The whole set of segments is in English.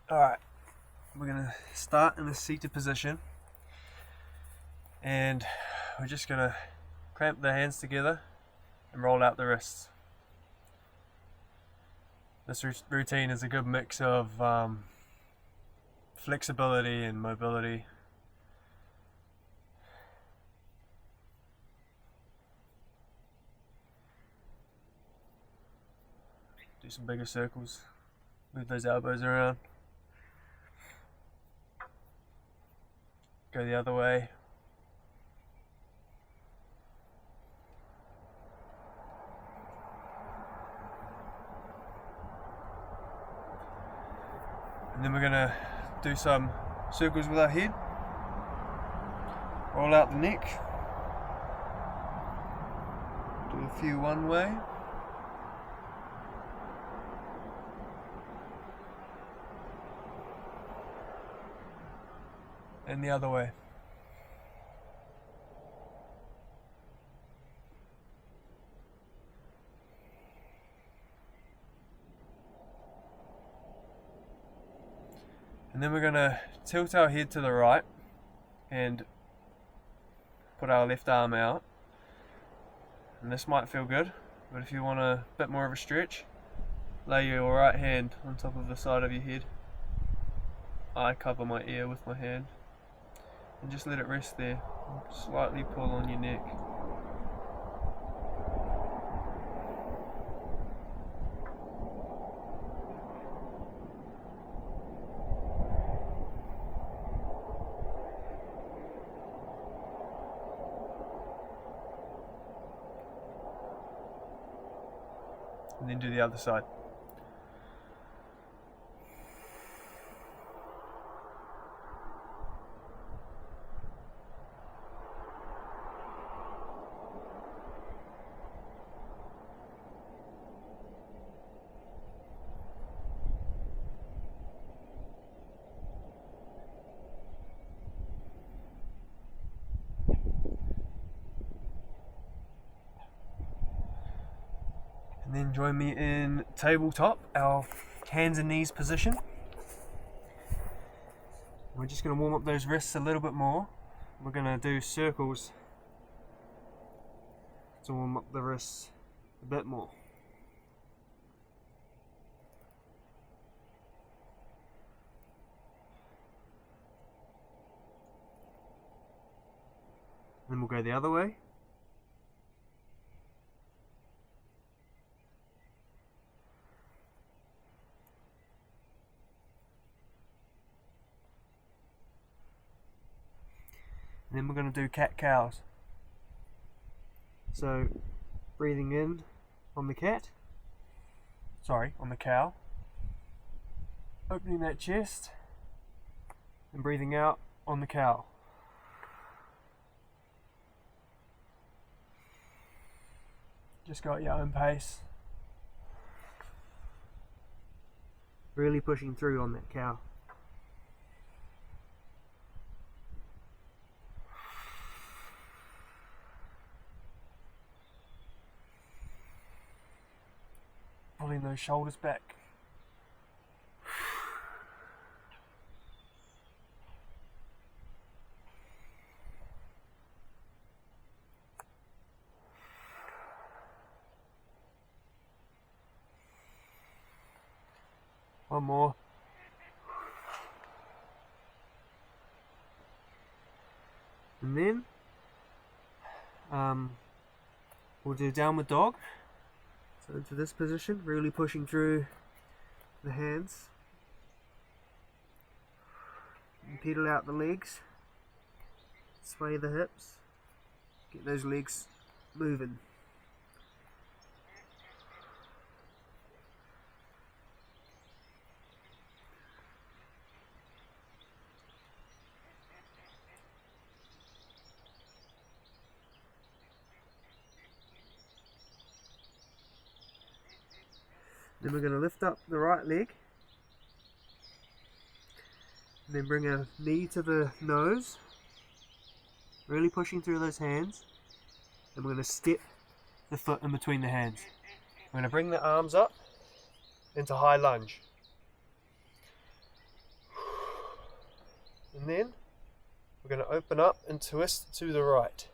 Alright, we're going to start in a seated position and we're just going to clamp the hands together and roll out the wrists. This routine is a good mix of flexibility and mobility. Do some bigger circles, move those elbows around. Go the other way. And then we're going to do some circles with our head. Roll out the neck. Do a few one way. And the other way. And then we're going to tilt our head to the right and put our left arm out. And this might feel good, but if you want a bit more of a stretch, lay your right hand on top of the side of your head. I cover my ear with my hand. And just let it rest there. Slightly pull on your neck. And then do the other side. And then join me in tabletop, our hands and knees position. We're just going to warm up those wrists a little bit more. We're going to do circles to warm up the wrists a bit more. Then we'll go the other way. And then we're going to do cat-cows. So, breathing in on the cat. Sorry, on the cow. Opening that chest. And breathing out on the cow. Just go at your own pace. Really pushing through on that cow. Pulling those shoulders back. One more. And then we'll do downward dog. So into this position, really pushing through the hands. And pedal out the legs. Sway the hips. Get those legs moving. Then we're going to lift up the right leg. And then bring our knee to the nose. Really pushing through those hands. And we're going to step the foot in between the hands. We're going to bring the arms up into high lunge. And then we're going to open up and twist to the right.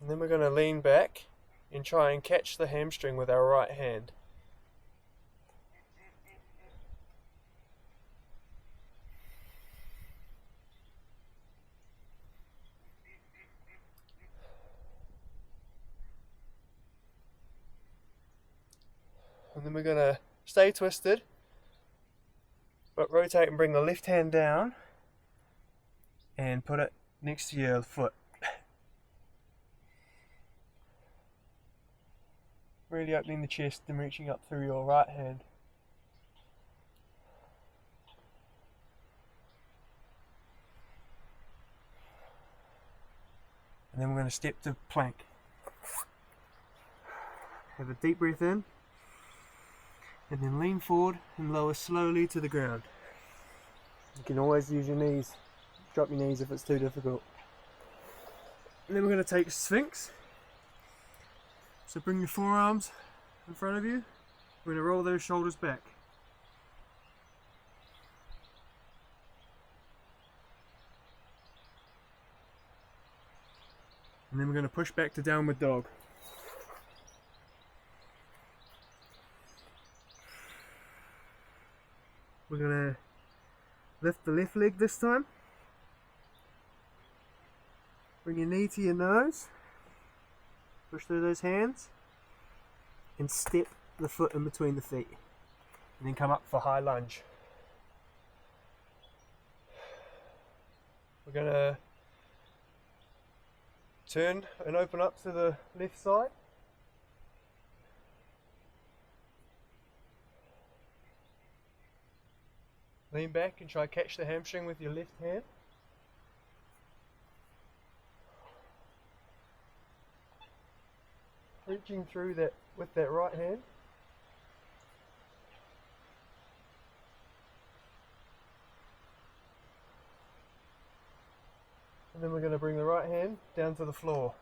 And then we're going to lean back and try and catch the hamstring with our right hand. And then we're going to stay twisted, but rotate and bring the left hand down and put it next to your foot. Really opening the chest and reaching up through your right hand. And then we're going to step to plank. Have a deep breath in, and then lean forward and lower slowly to the ground. You can always use your knees, drop your knees if it's too difficult. And then we're going to take Sphinx. So bring your forearms in front of you. We're going to roll those shoulders back. And then we're going to push back to downward dog. We're going to lift the left leg this time. Bring your knee to your nose. Push through those hands and step the foot in between the feet, and then come up for high lunge. We're going to turn and open up to the left side. Lean back and try to catch the hamstring with your left hand. Reaching through that with that right hand. And then we're going to bring the right hand down to the floor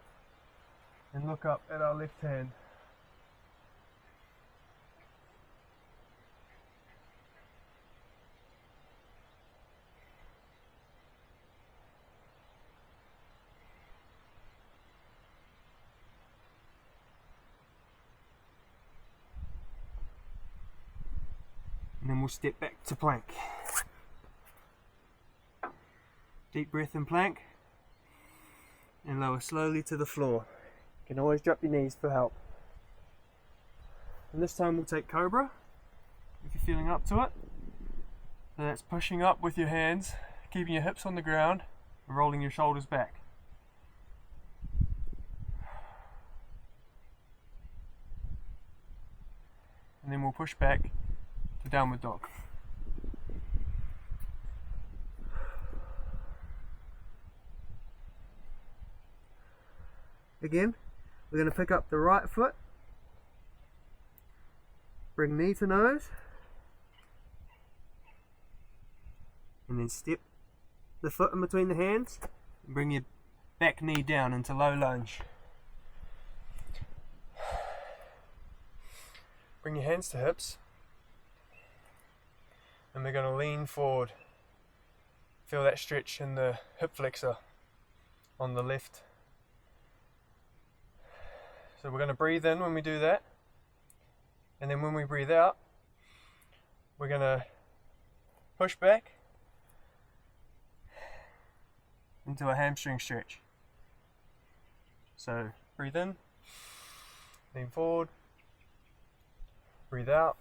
and look up at our left hand. And then we'll step back to plank. Deep breath in plank and lower slowly to the floor. You can always drop your knees for help. And this time we'll take Cobra if you're feeling up to it. So that's pushing up with your hands, keeping your hips on the ground and rolling your shoulders back. And then we'll push back to downward dog. Again, we're going to pick up the right foot, bring knee to nose, and then step the foot in between the hands and bring your back knee down into low lunge. Bring your hands to hips, and we're going to lean forward. Feel that stretch in the hip flexor on the left. So we're going to breathe in when we do that, and then when we breathe out, we're going to push back into a hamstring stretch. So breathe in, lean forward, breathe out,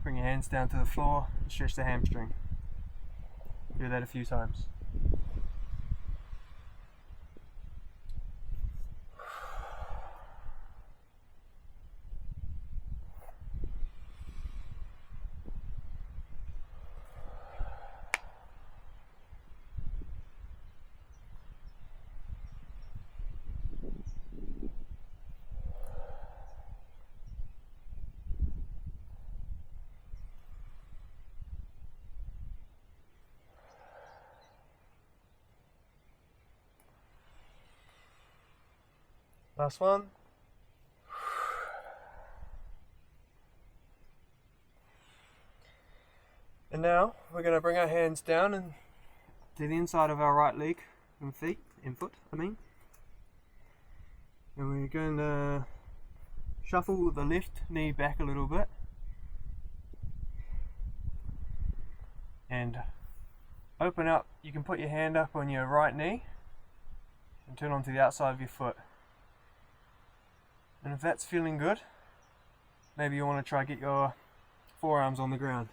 bring your hands down to the floor and stretch the hamstring. Do that a few times. Last one. And now we're going to bring our hands down and to the inside of our right leg and foot, and we're going to shuffle the left knee back a little bit and open up. You can put your hand up on your right knee and turn onto the outside of your foot. And if that's feeling good, maybe you want to try get your forearms on the ground.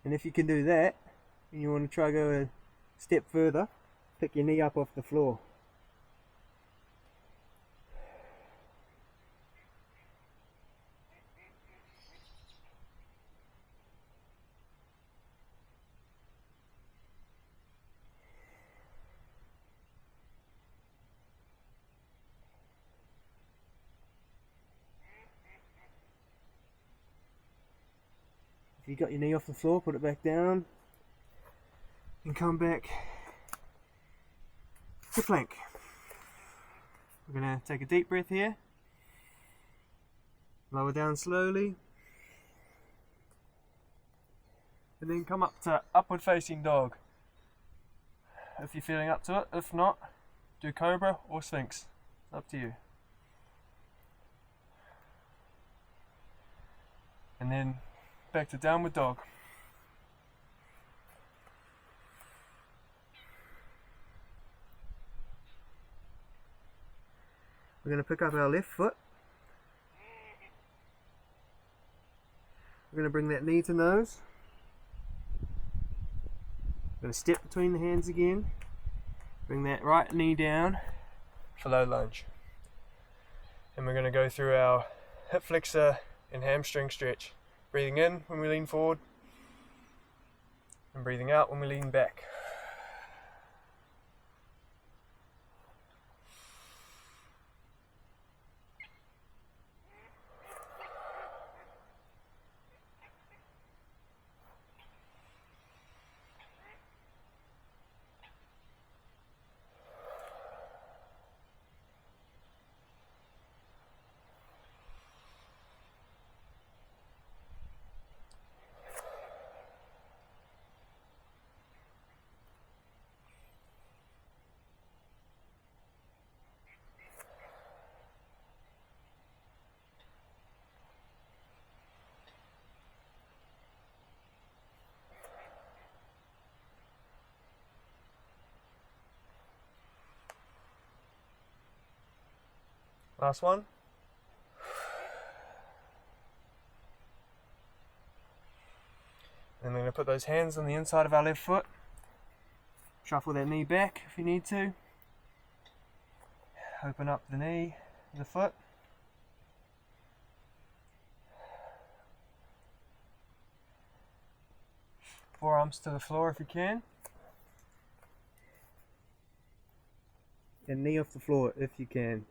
And if you can do that, and you want to try go a step further, pick your knee up off the floor. If you got your knee off the floor, put it back down and come back to plank. We're going to take a deep breath here, lower down slowly, and then come up to upward facing dog if you're feeling up to it. If not, do cobra or sphinx, up to you. And then back to downward dog. We're going to pick up our left foot. We're going to bring that knee to nose. We're going to step between the hands again. Bring that right knee down for low lunge. And we're going to go through our hip flexor and hamstring stretch. Breathing in when we lean forward and breathing out when we lean back. Last one. And we're going to put those hands on the inside of our left foot. Shuffle that knee back if you need to. Open up the knee, the foot. Forearms to the floor if you can. And knee off the floor if you can.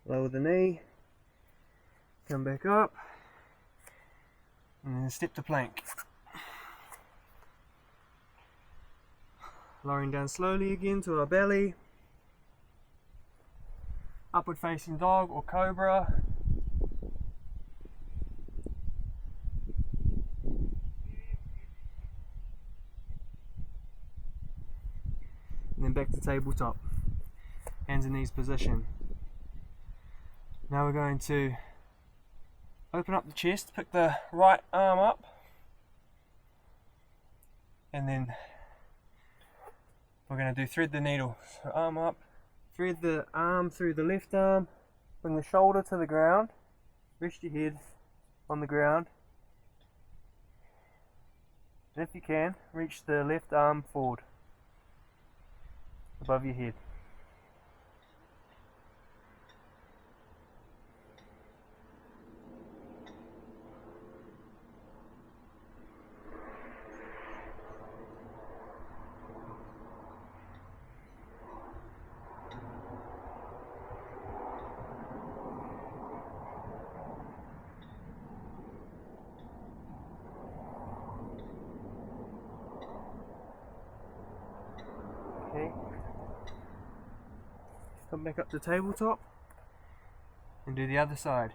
Lower the knee, come back up, and then step to plank. Lowering down slowly again to our belly. Upward facing dog or cobra. And then back to tabletop. Hands and knees position. Now we're going to open up the chest, pick the right arm up, and then we're going to do thread the needle. So arm up, thread the arm through the left arm, bring the shoulder to the ground, rest your head on the ground, and if you can, reach the left arm forward above your head. come back up to tabletop and do the other side.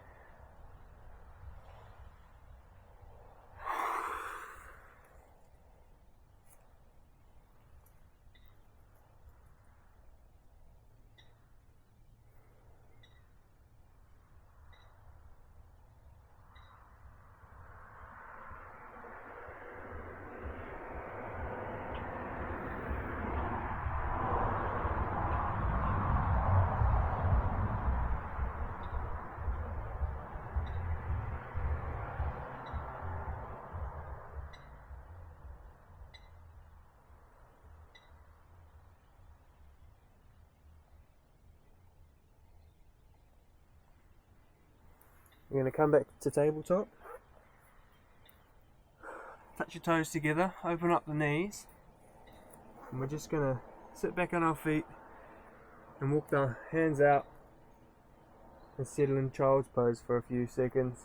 You're going to come back to tabletop, touch your toes together, open up the knees, and we're just going to sit back on our feet and walk the hands out and settle in child's pose for a few seconds.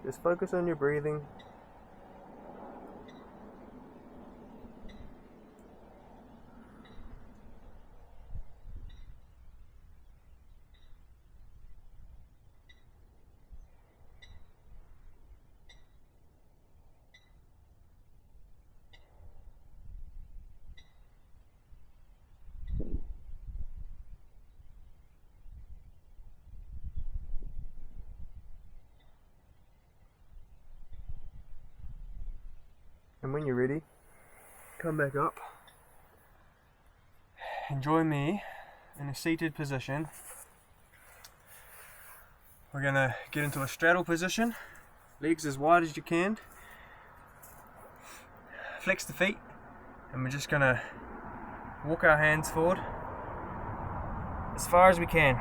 Just focus on your breathing. And when you're ready, come back up and join me in a seated position. We're going to get into a straddle position, legs as wide as you can, flex the feet, and we're just going to walk our hands forward as far as we can.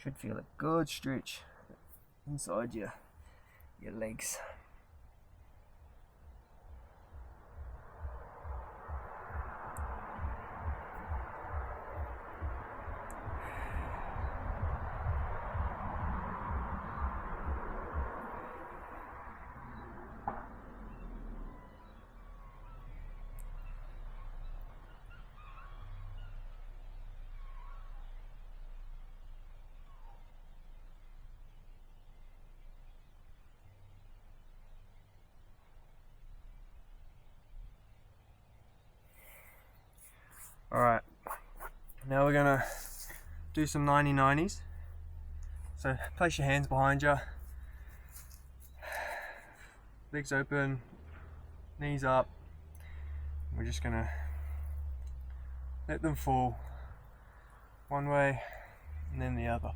Should feel a good stretch inside your legs. Alright, now we're gonna do some 90-90s. So place your hands behind you, legs open, knees up. We're just gonna let them fall one way and then the other.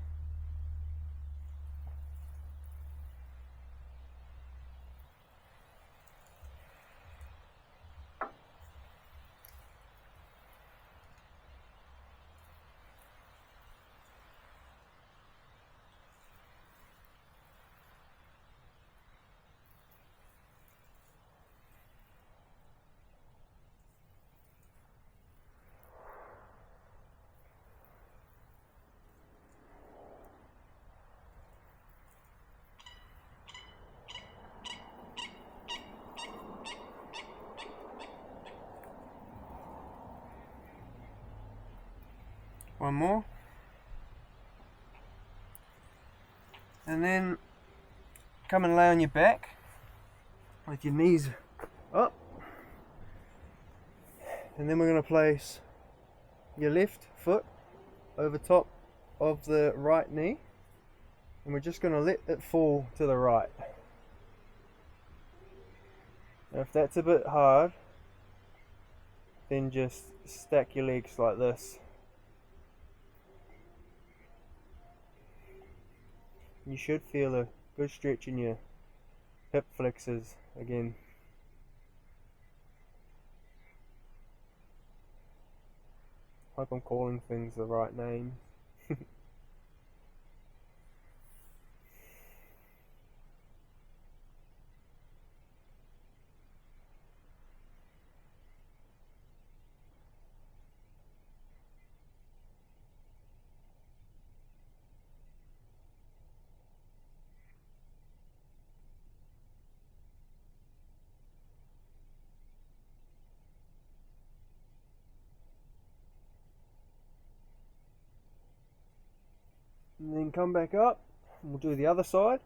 One more. And then come and lay on your back with your knees up. And then we're going to place your left foot over top of the right knee. And we're just going to let it fall to the right. Now if that's a bit hard, then just stack your legs like this. You should feel a good stretch in your hip flexors again. Hope I'm calling things the right names. And then come back up and we'll do the other side.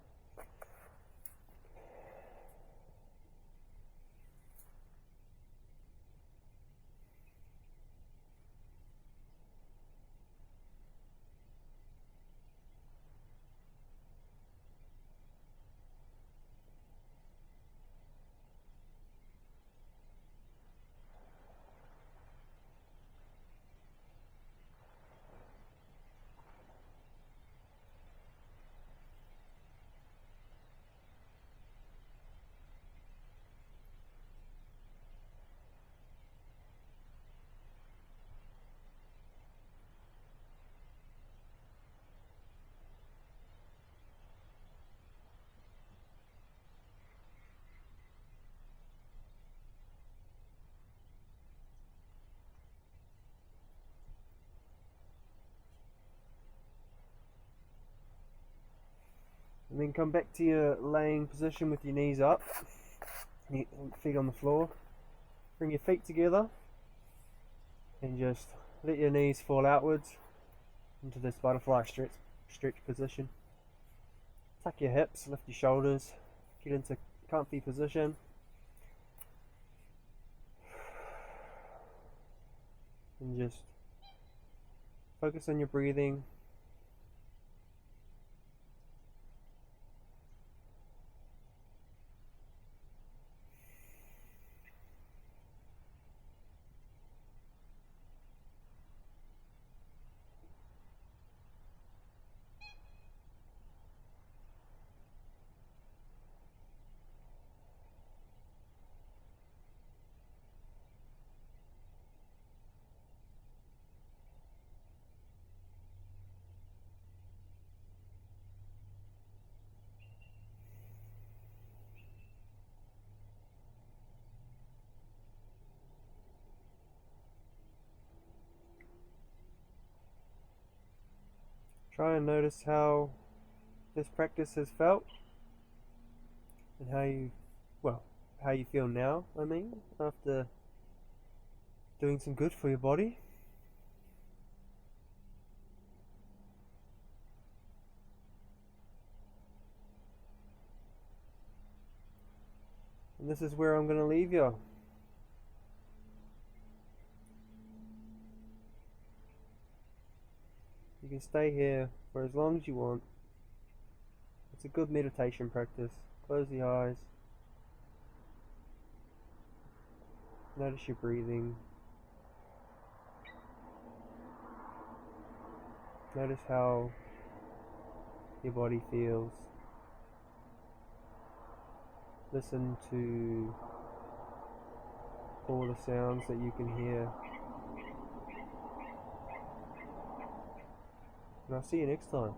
And then come back to your laying position with your knees up, feet on the floor. Bring your feet together and just let your knees fall outwards into this butterfly stretch position. Tuck your hips, lift your shoulders, get into comfy position. And just focus on your breathing. Try and notice how this practice has felt and how you feel now, after doing some good for your body. And this is where I'm going to leave you. You can stay here for as long as you want. It's a good meditation practice. Close the eyes. Notice your breathing. Notice how your body feels. Listen to all the sounds that you can hear. And I'll see you next time.